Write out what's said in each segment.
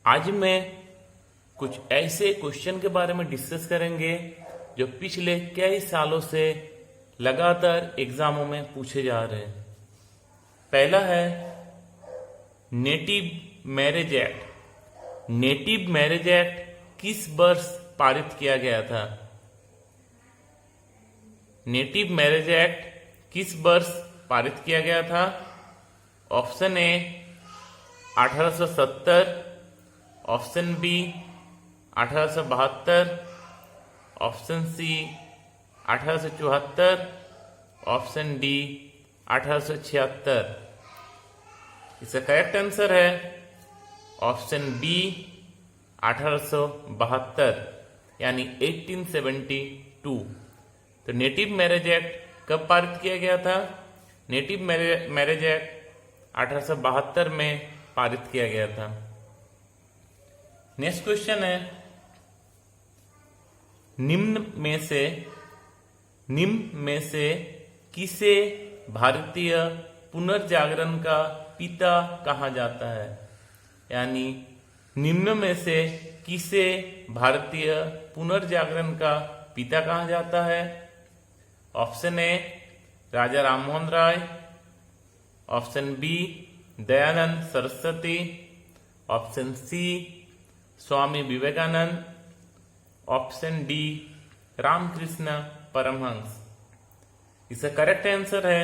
आज मैं कुछ ऐसे क्वेश्चन के बारे में डिस्कस करेंगे जो पिछले कई सालों से लगातार एग्जामों में पूछे जा रहे हैं। पहला है native marriage act. Native marriage act किस वर्ष पारित किया गया था? नेटिव मैरिज एक्ट किस वर्ष पारित किया गया था? Option A 1870, option B 1872, option C 1874, option D 1876। इसका करेक्ट आंसर है ऑप्शन बी 1872 यानी 1872। तो नेटिव मैरिज एक्ट कब पारित किया गया था? नेटिव मैरिज एक्ट 1872 में पारित किया गया था। नेक्स्ट क्वेश्चन है निम्न में से किसे भारतीय पुनर्जागरण का पिता कहा जाता है? यानी निम्न में से किसे भारतीय पुनर्जागरण का पिता कहा जाता है? Option A Raja Rammohan Roy, option B Dayanand Saraswati, option C Swami Vivekananda, option D Ramakrishna Paramhansa. इसका करेक्ट आंसर है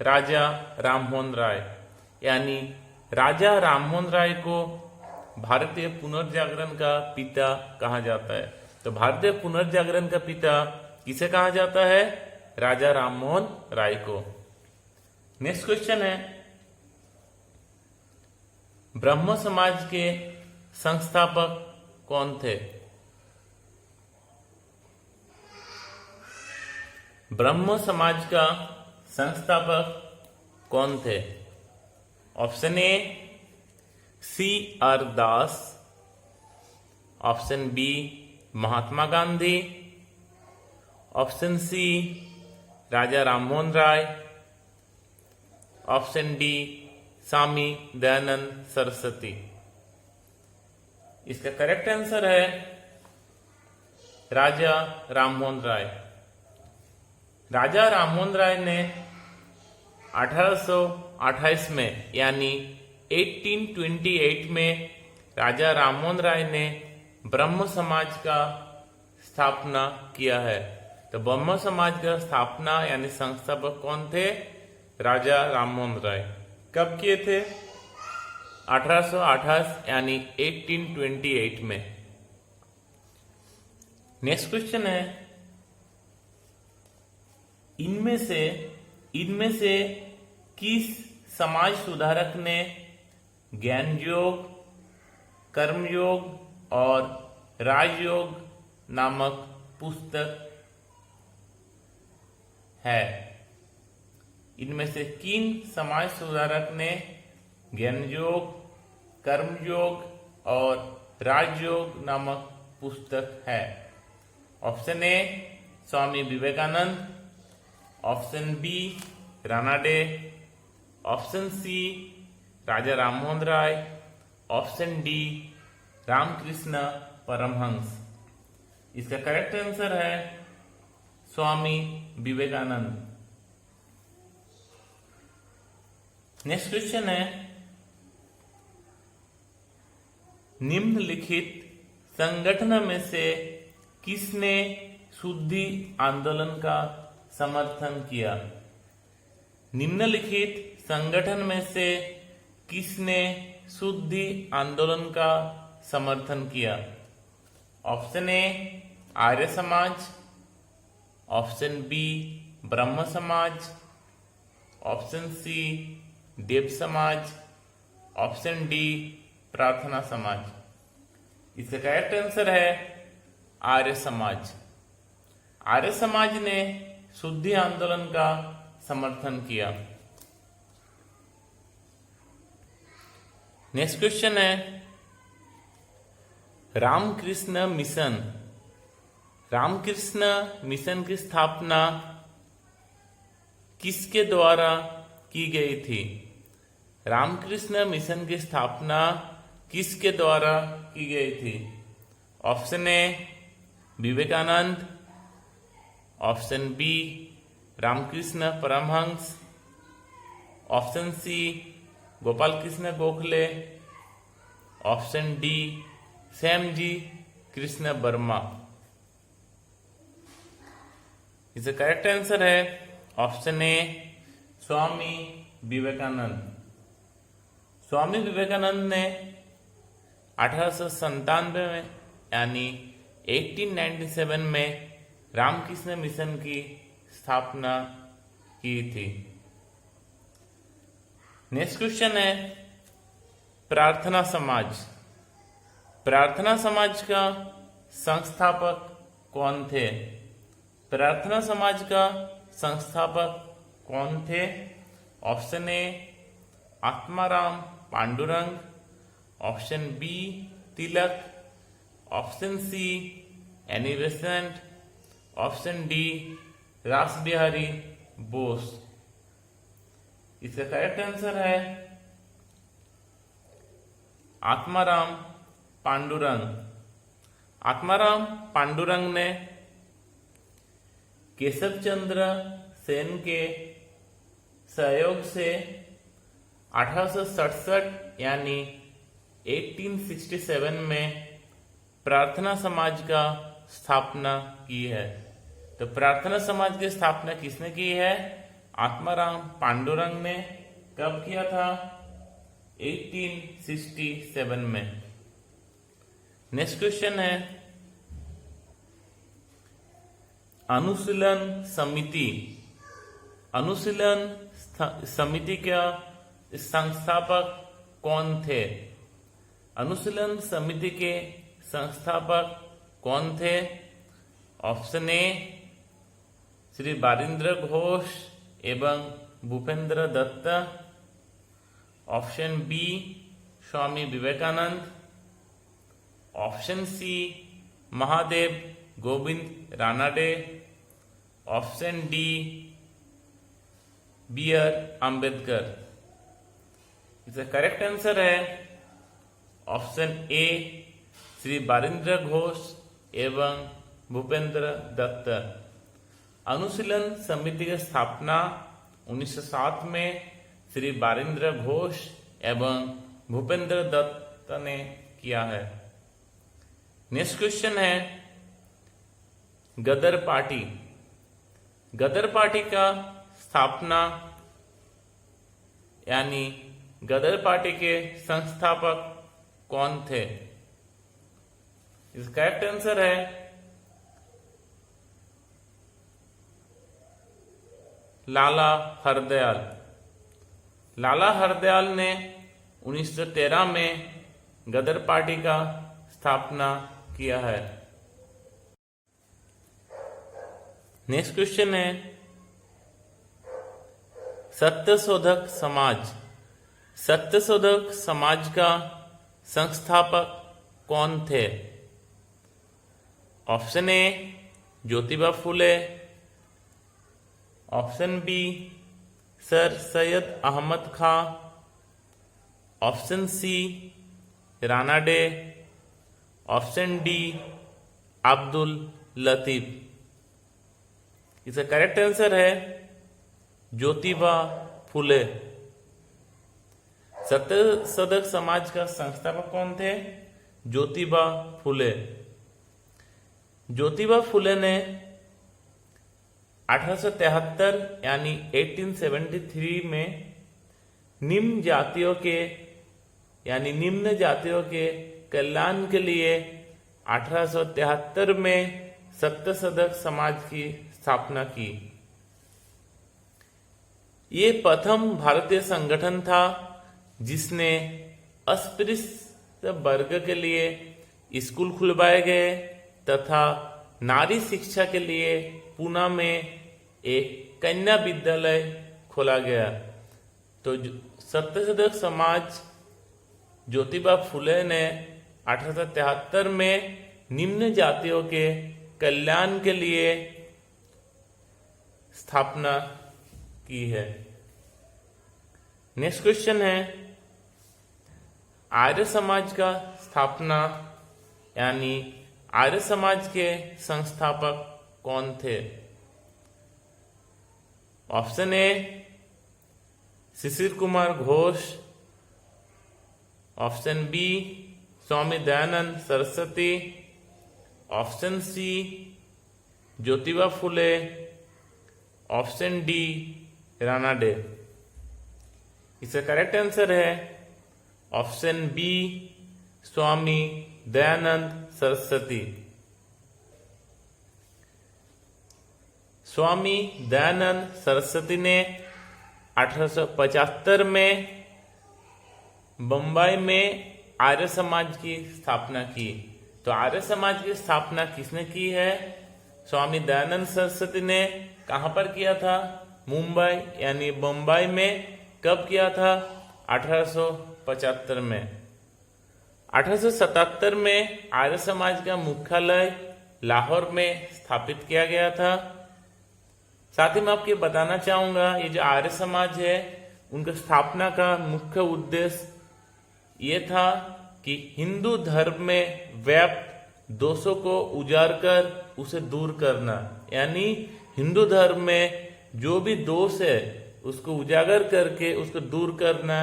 राजा राममोहन राय। यानी राजा राममोहन राय को भारतीय पुनर्जागरण का पिता कहा जाता है। तो भारतीय पुनर्जागरण का पिता किसे कहा जाता है? राजा राममोहन राय को। नेक्स्ट क्वेश्चन है ब्रह्म समाज के संस्थापक कौन थे? ब्रह्म समाज का संस्थापक कौन थे? Option A C R Das, option B Mahatma Gandhi, option C Raja Rammohan Roy, option D Swami Dayanand Saraswati. इसका करेक्ट आंसर है राजा राममोहन राय। राजा राममोहन राय ने 1828 में यानी 1828 में राजा राममोहन राय ने ब्रह्म समाज का स्थापना किया है। तो ब्रह्म समाज का स्थापना यानी संस्थापक कौन थे? राजा राममोहन राय। कब किए थे? 1828 यानी 1828 में। नेक्स्ट क्वेश्चन है इनमें से किस समाज सुधारक ने ज्ञान योग, कर्मयोग और राजयोग नामक पुस्तक है? इनमें से किन समाज सुधारक ने ज्ञान योग, कर्मयोग और राजयोग नामक पुस्तक है? Option A Swami Vivekananda, option B Ranade, option C Raja Rammohan Roy, option D Ramakrishna Paramhansa. इसका करेक्ट आंसर है स्वामी विवेकानंद। नेक्स्ट क्वेश्चन है निम्नलिखित संगठन में से किसने शुद्धि आंदोलन का समर्थन किया? निम्नलिखित संगठन में से किसने शुद्धि आंदोलन का समर्थन किया? ऑप्शन ए आर्य समाज, ऑप्शन बी ब्रह्म समाज, ऑप्शन सी देव समाज, ऑप्शन डी प्रार्थना समाज। इसका करेक्ट आंसर है आर्य समाज। आर्य समाज ने शुद्धि आंदोलन का समर्थन किया। नेक्स्ट क्वेश्चन है रामकृष्ण मिशन। रामकृष्ण मिशन की स्थापना किसके द्वारा की गई थी? रामकृष्ण मिशन की स्थापना किसके द्वारा की गई थी? Option A Vivekananda, option B Ramakrishna Paramhansa, option C Gopal Krishna Gokhale, option D Shyamji Krishna Varma. इसका करेक्ट आंसर है ऑप्शन ए स्वामी विवेकानंद। स्वामी विवेकानंद ने 1897 में यानी 1897 में रामकृष्ण मिशन की स्थापना की थी। नेक्स्ट क्वेश्चन है प्रार्थना समाज। प्रार्थना समाज का संस्थापक कौन थे? प्रार्थना समाज का संस्थापक कौन थे? Option A Atmaram Pandurang, option B Tilak, option C Annie Besant, option D Rashbehari Bose. इसका करेक्ट आंसर है आत्माराम पांडुरंग। आत्माराम पांडुरंग ने केशव चंद्र सेन के सहयोग से 1867 यानी 1867 में प्रार्थना समाज का स्थापना की है। तो प्रार्थना समाज की स्थापना किसने की है? आत्माराम पांडुरंग ने। कब किया था? 1867 में। नेक्स्ट क्वेश्चन है अनुशीलन समिति। अनुशीलन समिति का संस्थापक कौन थे? अनुशीलन समिति के संस्थापक कौन थे? ऑप्शन ए श्री बारिंद्र घोष एवं Bhupendra Dutt, option B Swami Vivekananda, option C Mahadev Govind Ranade, option D B R. Ambedkar. इसका करेक्ट आंसर है ऑप्शन ए श्री बारिंद्र घोष एवं भूपेंद्र दत्त। अनुशीलन समिति की स्थापना 1907 में श्री बारिंद्र घोष एवं भूपेंद्र दत्त ने किया है। नेक्स्ट क्वेश्चन है गदर पार्टी। गदर पार्टी का स्थापना यानी गदर पार्टी के संस्थापक कौन थे? इसका करेक्ट आंसर है लाला हरदयाल। लाला हरदयाल ने 1913 में गदर पार्टी का स्थापना किया है। नेक्स्ट क्वेश्चन है सत्यशोधक समाज। सत्यशोधक समाज का संस्थापक कौन थे? Option A Jyotiba Phule, option B Sir Syed Ahmad Khan, option C Ranade, option D Abdul Latif. इसका करेक्ट आंसर है ज्योतिबा फूले। सत्यशोधक समाज का संस्थापक कौन थे? ज्योतिबा फूले। ज्योतिबा फूले ने 1873 यानी 1873 में निम्न जातियों के यानी निम्न जातियों के कल्याण के लिए 1873 में सत्यशोधक समाज की स्थापना की। ये प्रथम भारतीय संगठन था जिसने अस्पृश्य वर्ग के लिए स्कूल खुलवाए गए तथा नारी शिक्षा के लिए पुणे में एक कन्या विद्यालय खोला गया। तो सत्यशोधक समाज ज्योतिबा फूले ने 1873 में निम्न जातियों के कल्याण के लिए स्थापना की है। नेक्स्ट क्वेश्चन है आर्य समाज का स्थापना यानी आर्य समाज के संस्थापक कौन थे? Option A Shishir Kumar Ghosh, option B Swami Dayanand Saraswati, option C Jyotiba Phule, option D Ranade. इसका करेक्ट आंसर है ऑप्शन बी स्वामी दयानंद सरस्वती। स्वामी दयानंद सरस्वती ने 1875 में बम्बई में आर्य समाज की स्थापना की। तो आर्य समाज की स्थापना किसने की है? स्वामी दयानंद सरस्वती ने। कहां पर किया था? मुंबई यानी बम्बई में। कब किया था? 1875 में। 1877 में आर्य समाज का मुख्यालय लाहौर में स्थापित किया गया था। साथ ही मैं आपको बताना चाहूंगा ये जो आर्य समाज है उनका स्थापना का मुख्य उद्देश्य ये था कि हिंदू धर्म में व्याप्त दोषों को उजागर कर उसे दूर करना, यानी हिंदू धर्म में जो भी दोष है उसको उजागर करके उसको दूर करना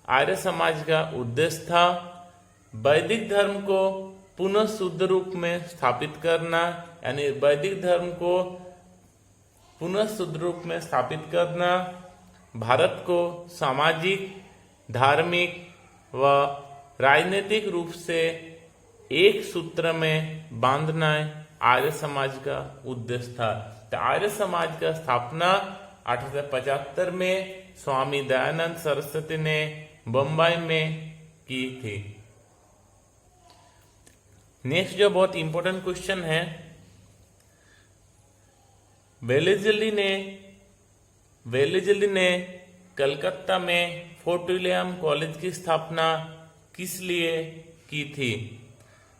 आर्य समाज का उद्देश्य था। वैदिक धर्म को पुनः शुद्ध रूप में स्थापित करना, यानी वैदिक धर्म को पुनः शुद्ध रूप में स्थापित करना, भारत को सामाजिक, धार्मिक व राजनीतिक रूप से एक सूत्र में बांधना आर्य समाज का उद्देश्य था। तो आर्य समाज का स्थापना 1875 में स्वामी दयानंद सरस्वती ने बम्बई में की थी। नेक्स्ट जो बहुत इंपॉर्टेंट क्वेश्चन है, वेलेजली ने कलकत्ता में फोर्ट विलियम कॉलेज की स्थापना किस लिए की थी?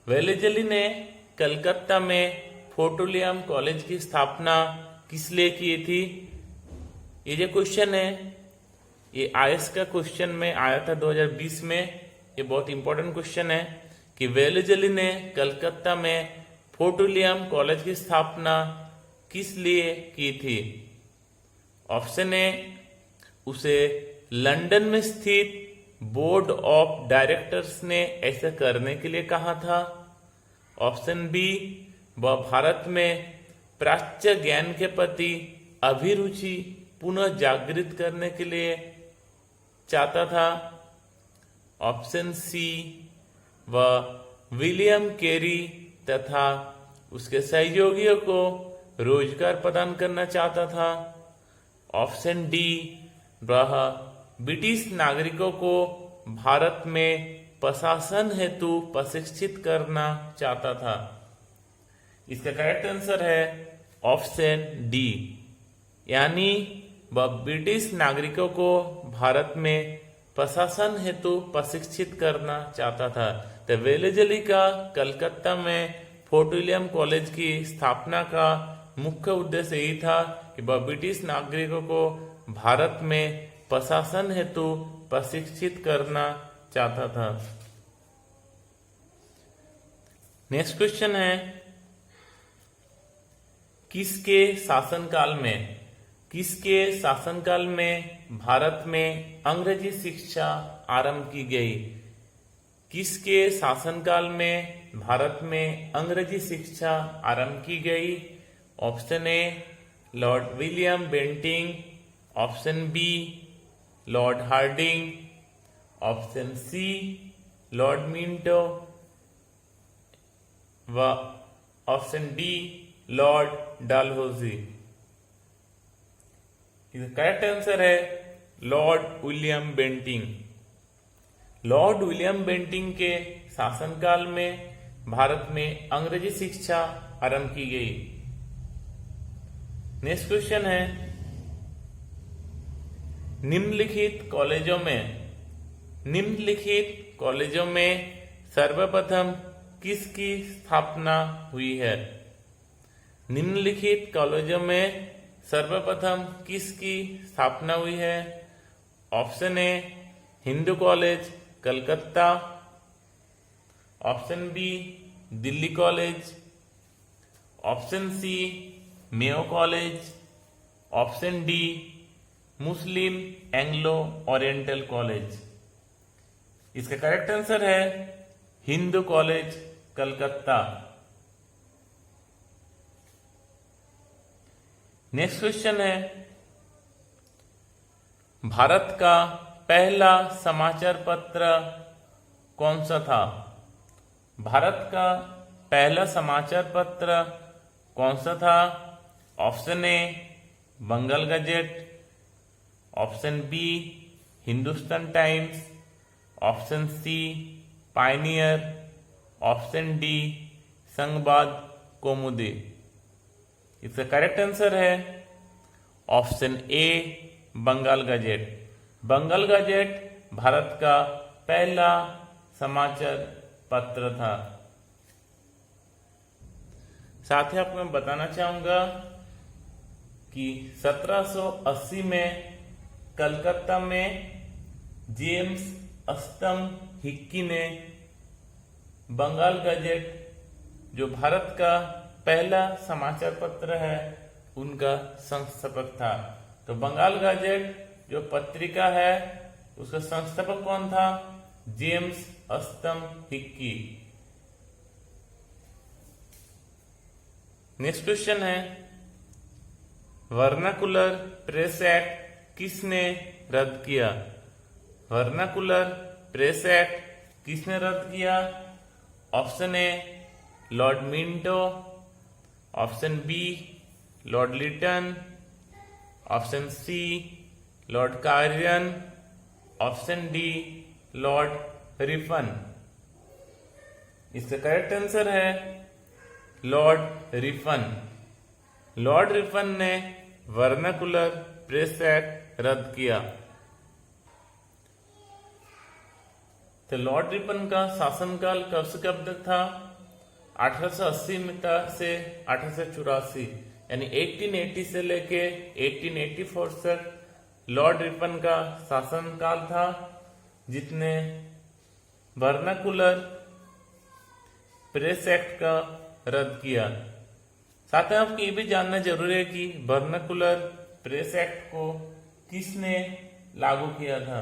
वेलेजली ने कलकत्ता में फोर्ट विलियम कॉलेज की स्थापना किस लिए की थी? ये जो क्वेश्चन है ये आईएएस का क्वेश्चन में आया था 2020 में। ये बहुत इंपॉर्टेंट क्वेश्चन है कि वेलेजली ने कलकत्ता में फोर्ट विलियम कॉलेज की स्थापना किस लिए की थी? ऑप्शन ए उसे लंदन में स्थित बोर्ड ऑफ डायरेक्टर्स ने ऐसा करने के लिए कहा था। ऑप्शन बी वह भारत में प्राच्य ज्ञान के प्रति अभिरुचि पुनः जागृत करने के लिए चाहता था। ऑप्शन सी वह विलियम केरी तथा उसके सहयोगियों को रोजगार प्रदान करना चाहता था। ऑप्शन डी वह ब्रिटिश नागरिकों को भारत में प्रशासन हेतु प्रशिक्षित करना चाहता था। इसका करेक्ट आंसर है ऑप्शन डी, यानी वह ब्रिटिश नागरिकों को भारत में प्रशासन हेतु प्रशिक्षित करना चाहता था। तो वेलेजली का कलकत्ता में फोर्ट विलियम कॉलेज की स्थापना का मुख्य उद्देश्य यही था कि वह ब्रिटिश नागरिकों को भारत में प्रशासन हेतु प्रशिक्षित करना चाहता था। नेक्स्ट क्वेश्चन है, किसके शासनकाल में भारत में अंग्रेजी शिक्षा आरंभ की गई? किसके शासनकाल में भारत में अंग्रेजी शिक्षा आरंभ की गई? Option A Lord William Bentinck, option B Lord Hardinge, option C Lord Minto व option D Lord Dalhousie. Correct answer है Lord William Bentinck. Lord William Bentinck के शासनकाल में भारत में अंग्रेजी शिक्षा आरंभ की गई। नेक्स्ट क्वेश्चन है, निम्नलिखित कॉलेजों में सर्वप्रथम किसकी स्थापना हुई है? निम्नलिखित कॉलेजों में सर्वप्रथम किसकी स्थापना हुई है? Option A Hindu college Calcutta, option B Delhi college, option C Mayo college, option D Muslim Anglo Oriental college. इसका करेक्ट आंसर है Hindu college Calcutta. Next question है, भारत का पहला समाचार पत्र कौन सा था? भारत का पहला समाचार पत्र कौन सा था? Option A Bengal Gazette, option B Hindustan Times, option C Pioneer, option D Sambad Kaumudi. इसका करेक्ट आंसर है option A Bengal Gazette. Bengal Gazette भारत का पहला समाचार पत्र था। साथ ही आपको मैं बताना चाहूंगा कि 1780 में कलकत्ता में जेम्स अस्तम हिक्की ने बंगाल गजेट, जो भारत का पहला समाचार पत्र है, उनका संस्थापक था। तो बंगाल गजेट जो पत्रिका है उसका संस्थापक कौन था? जेम्स अस्तम हिक्की। नेक्स्ट क्वेश्चन है, वर्नाकुलर प्रेस एक्ट किसने रद्द किया? वर्नाकुलर प्रेस एक्ट किसने रद्द किया? Option A Lord Minto, option B Lord Lytton, option C Lord Curzon, option D Lord Ripon. इसका करेक्ट आंसर है लॉर्ड रिफन। लॉर्ड रिफन ने वर्नाकुलर प्रेस एक्ट रद्द किया। तो लॉर्ड रिपन का शासनकाल कब से कब तक था? 1880 में से 1884, यानी 1880 से लेके 1884 तक लॉर्ड रिपन का शासनकाल था, जिसने वर्नाकुलर प्रेस एक्ट का रद्द किया। साथ ही आपको ये भी जानना जरूरी है कि वर्नाकुलर प्रेस एक्ट को किसने लागू किया था,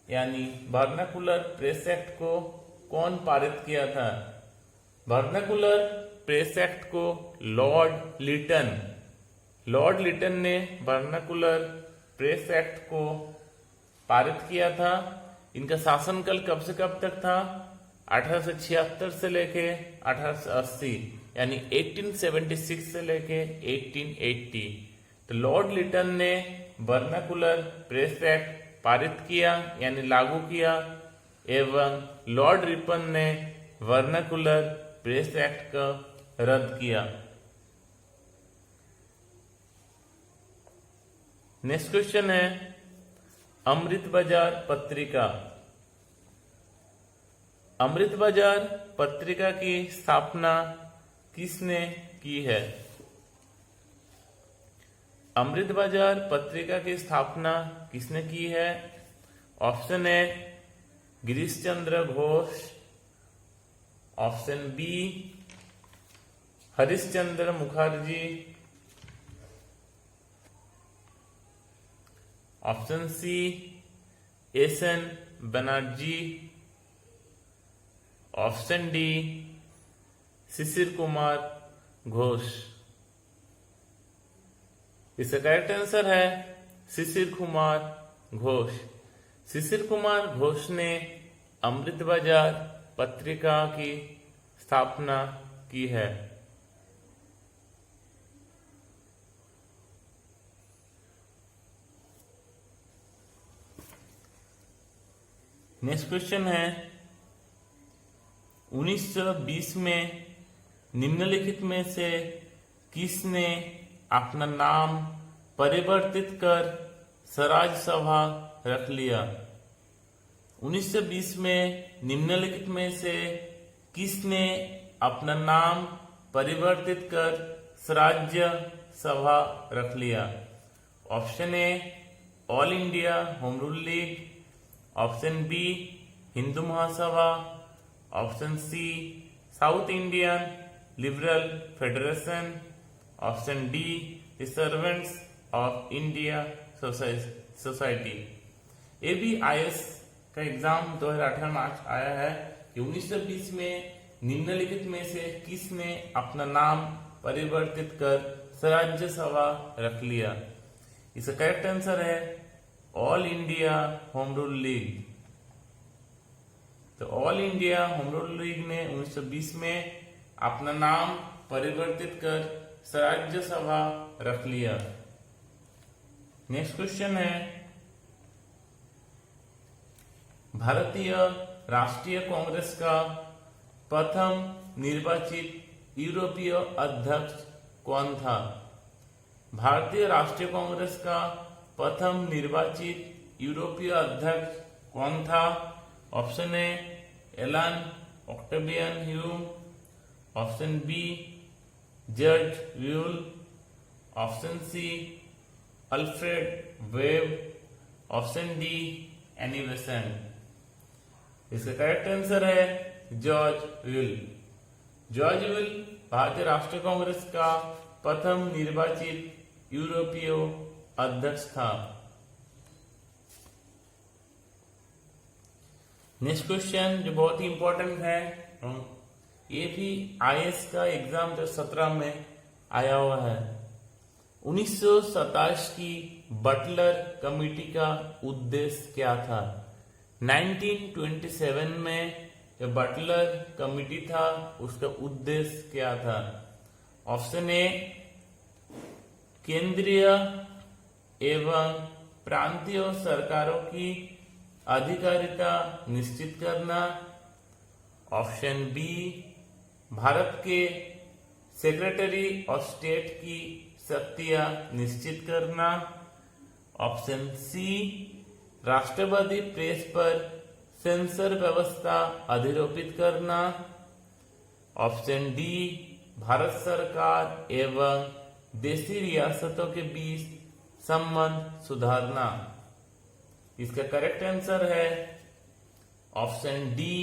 यानी वर्नाकुलर प्रेस एक्ट को कौन पारित किया था? वर्नाकुलर प्रेस एक्ट को लॉर्ड लिटन ने वर्नाकुलर प्रेस एक्ट को पारित किया था। इनका शासनकाल कब से कब तक था? 1876 से लेके 1880, यानी 1876 से लेके 1880। तो लॉर्ड लिटन ने वर्नाकुलर प्रेस एक्ट पारित किया यानी लागू किया, एवं लॉर्ड रिपन ने वर्नाकुलर प्रेस एक्ट का रद्द किया। नेक्स्ट क्वेश्चन है, अमृत बाजार पत्रिका। अमृत बाजार पत्रिका की स्थापना किसने की है? अमृत बाजार पत्रिका की स्थापना किसने की है? Option A Girish Chandra Ghosh, option B Harishchandra Mukherjee, option C S N. Banerjee, option D Shishir Kumar Ghosh. इसका करेक्ट आंसर है शिशिर कुमार घोष। शिशिर कुमार घोष ने अमृत बाजार पत्रिका की स्थापना की है। नेक्स्ट क्वेश्चन है, 1920 में निम्नलिखित में से किसने अपना नाम परिवर्तित कर स्वराज सभा रख लिया? 1920 में निम्नलिखित में से किसने अपना नाम परिवर्तित कर स्वराज्य सभा रख लिया? Option A all India home rule league, option B Hindu Mahasabha, option C south Indian liberal federation, option D the servants of India society. ये भी IAS का एग्जाम 2018 में आया है कि 1920 में निम्नलिखित में से किसने अपना नाम परिवर्तित कर स्वराज्य सभा रख लिया। इसका करेक्ट आंसर है all India home rule league. तो all India home rule league ने 1920 में अपना नाम परिवर्तित कर स्वराज्य सभा रख लिया। नेक्स्ट क्वेश्चन है, भारतीय राष्ट्रीय कांग्रेस का प्रथम निर्वाचित यूरोपीय अध्यक्ष कौन था? भारतीय राष्ट्रीय कांग्रेस का प्रथम निर्वाचित यूरोपीय अध्यक्ष कौन था? Option A Allan Octavian Hume, option B George Yule, option C Alfred Webb, option D Annie Besant. इसका करेक्ट आंसर है George Yule. George Yule Bharatiya Rashtriya Congress का प्रथम निर्वाचित यूरोपीय अध्यक्ष था। नेक्स्ट क्वेश्चन जो बहुत ही इंपॉर्टेंट है, ये भी IAS का एग्जाम 2017 में आया हुआ है। 1927 की बटलर कमेटी का उद्देश्य क्या था? 1927 में जो बटलर कमेटी था उसका उद्देश्य क्या था? ऑप्शन ए केंद्रीय एवं प्रांतीय सरकारों की अधिकारिता निश्चित करना, ऑप्शन बी भारत के सेक्रेटरी ऑफ स्टेट की शक्तियां निश्चित करना, ऑप्शन सी राष्ट्रवादी प्रेस पर सेंसर व्यवस्था अधिरोपित करना, ऑप्शन डी भारत सरकार एवं देशी रियासतों के बीच संबंध सुधारना। इसका करेक्ट आंसर है ऑप्शन डी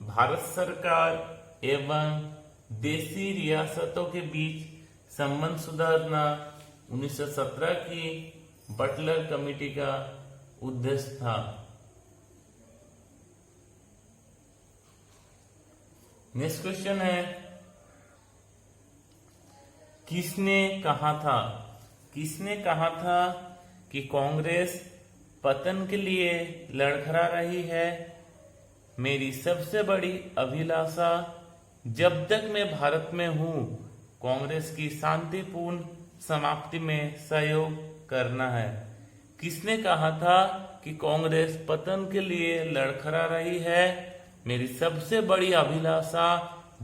भारत सरकार एवं देशी रियासतों के बीच संबंध सुधारना 1917 की बटलर कमेटी का उद्देश्य था। नेक्स्ट क्वेश्चन है, किसने कहा था? किसने कहा था कि कांग्रेस पतन के लिए लड़खड़ा रही है? मेरी सबसे बड़ी अभिलाषा जब तक मैं भारत में हूं कांग्रेस की शांतिपूर्ण समाप्ति में सहयोग करना है। किसने कहा था कि कांग्रेस पतन के लिए लड़खड़ा रही है? मेरी सबसे बड़ी अभिलाषा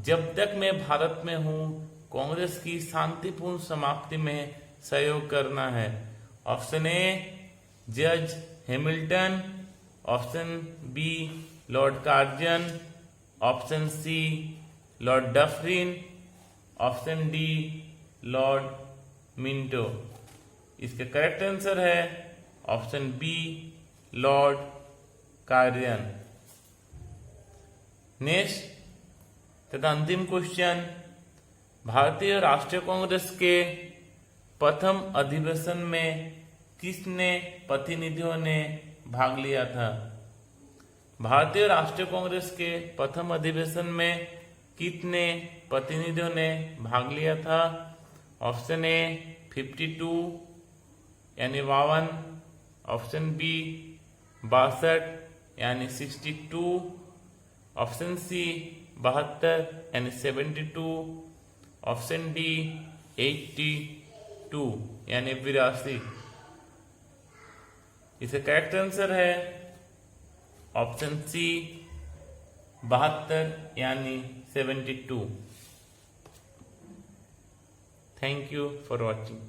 जब तक मैं भारत में हूं कांग्रेस की शांतिपूर्ण समाप्ति में सहयोग करना है। ऑप्शन ए जज Hamilton, option B Lord Curzon, option C Lord Dufferin, option D Lord Minto. इसका करेक्ट आंसर है option B Lord Curzon. Next तथा अंतिम क्वेश्चन, भारतीय राष्ट्रीय कांग्रेस के प्रथम अधिवेशन में किसने प्रतिनिधियों ने भाग लिया था? भारतीय राष्ट्रीय कांग्रेस के प्रथम अधिवेशन में कितने प्रतिनिधियों ने भाग लिया था? ऑप्शन ए 52 यानी 52, ऑप्शन बी 62 यानी 62, ऑप्शन सी 72 यानी 72, ऑप्शन डी 82 यानी 82। इसका करेक्ट आंसर है ऑप्शन सी 72 यानी 72। Thank you for watching.